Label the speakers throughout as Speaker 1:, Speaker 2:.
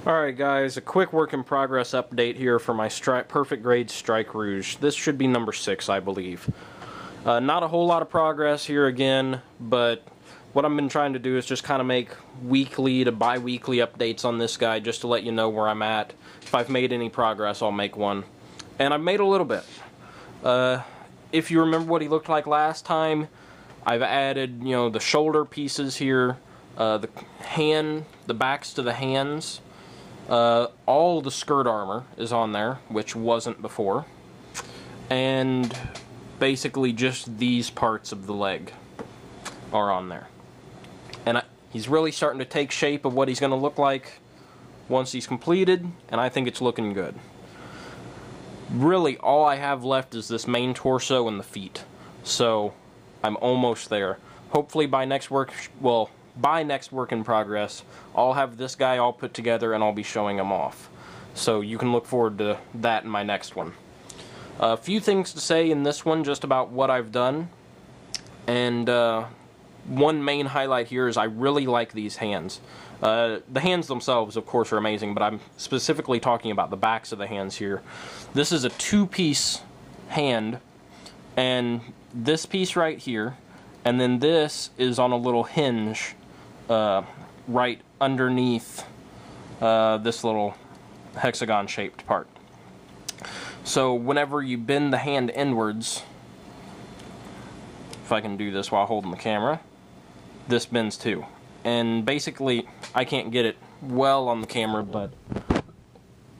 Speaker 1: Alright guys, a quick work in progress update here for my Perfect Grade Strike Rouge. This should be number 6, I believe. Not a whole lot of progress here again, but what I've been trying to do is just kind of make weekly to bi-weekly updates on this guy just to let you know where I'm at. If I've made any progress, I'll make one. And I've made a little bit. If you remember what he looked like last time, I've added, the shoulder pieces here, the backs to the hands. All the skirt armor is on there, which wasn't before, and basically just these parts of the leg are on there. And he's really starting to take shape of what he's going to look like once he's completed, and I think it's looking good. Really, all I have left is this main torso and the feet, so I'm almost there. Hopefully by next work in progress, I'll have this guy all put together and I'll be showing him off. So you can look forward to that in my next one. A few things to say in this one just about what I've done. And one main highlight here is I really like these hands. The hands themselves, of course, are amazing, but I'm specifically talking about the backs of the hands here. This is a two-piece hand, and this piece right here, and then this is on a little hinge right underneath this little hexagon shaped part. So whenever you bend the hand inwards, if I can do this while holding the camera, this bends too. And basically, I can't get it well on the camera, but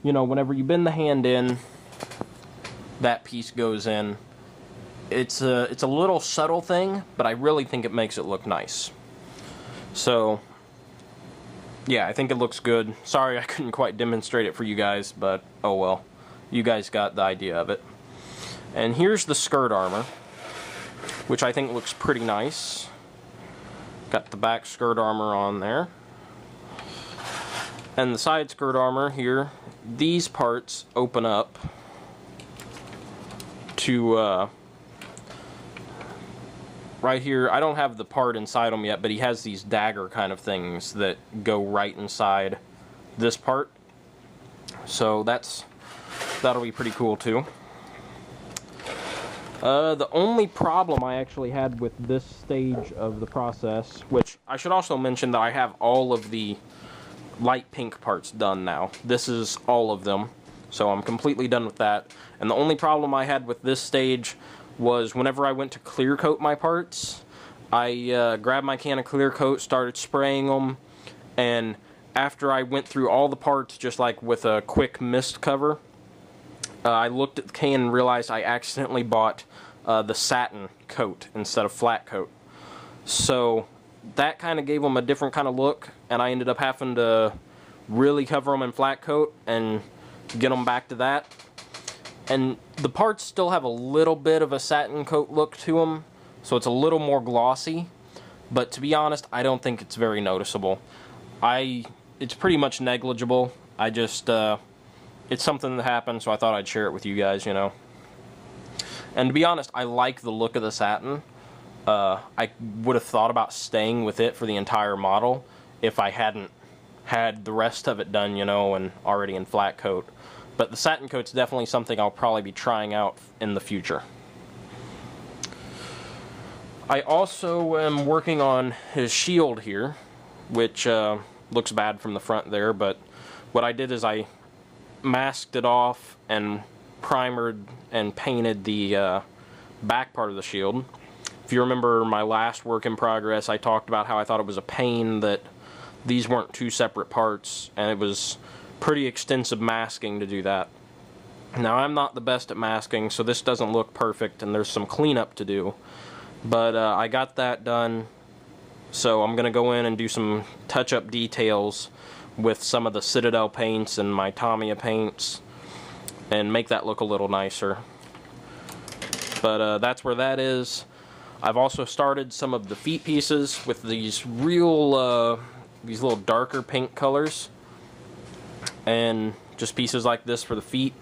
Speaker 1: whenever you bend the hand in, that piece goes in. It's a little subtle thing, but I really think it makes it look nice. So, yeah, I think it looks good. Sorry I couldn't quite demonstrate it for you guys, but oh well. You guys got the idea of it. And here's the skirt armor, which I think looks pretty nice. Got the back skirt armor on there. And the side skirt armor here, these parts open up to right here. I don't have the part inside him yet, but he has these dagger kind of things that go right inside this part. So that'll be pretty cool too. The only problem I actually had with this stage of the process, which I should also mention that I have all of the light pink parts done now. This is all of them, so I'm completely done with that. And the only problem I had with this stage was whenever I went to clear coat my parts, I grabbed my can of clear coat, started spraying them, and after I went through all the parts just like with a quick mist cover, I looked at the can and realized I accidentally bought the satin coat instead of flat coat. So that kind of gave them a different kind of look, and I ended up having to really cover them in flat coat and get them back to that. And the parts still have a little bit of a satin coat look to them, so it's a little more glossy, but to be honest, I don't think it's very noticeable. It's pretty much negligible. I just it's something that happened, so I thought I'd share it with you guys, And to be honest, I like the look of the satin. I would have thought about staying with it for the entire model if I hadn't had the rest of it done, and already in flat coat. But the satin coat's definitely something I'll probably be trying out in the future. I also am working on his shield here, which looks bad from the front there, but what I did is I masked it off and primered and painted the back part of the shield. If you remember my last work in progress, I talked about how I thought it was a pain that these weren't two separate parts, and it was pretty extensive masking to do that. Now, I'm not the best at masking, so this doesn't look perfect, and there's some cleanup to do. But I got that done, so I'm going to go in and do some touch-up details with some of the Citadel paints and my Tamiya paints, and make that look a little nicer. But that's where that is. I've also started some of the feet pieces with these little darker pink colors, and just pieces like this for the feet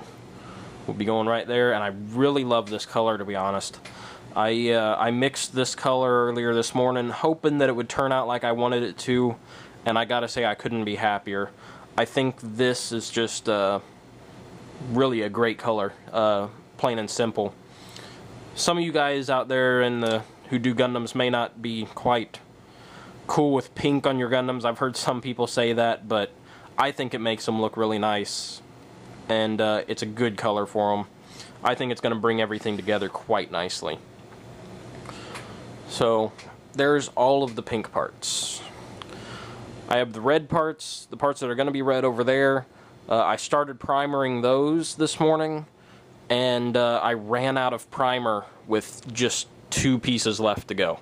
Speaker 1: will be going right there. And I really love this color, to be honest. I mixed this color earlier this morning, hoping that it would turn out like I wanted it to, and I gotta say I couldn't be happier. I think this is just really a great color, plain and simple. Some of you guys out there who do Gundams may not be quite cool with pink on your Gundams. I've heard some people say that, but I think it makes them look really nice, and it's a good color for them. I think it's going to bring everything together quite nicely. So there's all of the pink parts. I have the red parts, the parts that are going to be red over there. I started primering those this morning, and I ran out of primer with just 2 pieces left to go.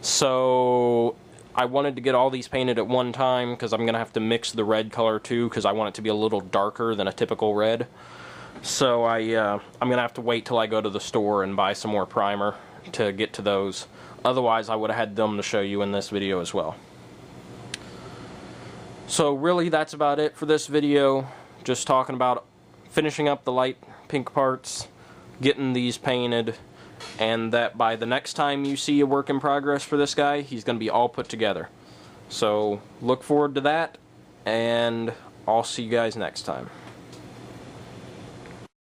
Speaker 1: So I wanted to get all these painted at one time because I'm going to have to mix the red color too, because I want it to be a little darker than a typical red. So I'm going to have to wait till I go to the store and buy some more primer to get to those. Otherwise, I would have had them to show you in this video as well. So really, that's about it for this video. Just talking about finishing up the light pink parts, getting these painted, and that by the next time you see a work in progress for this guy, he's going to be all put together. So look forward to that, and I'll see you guys next time.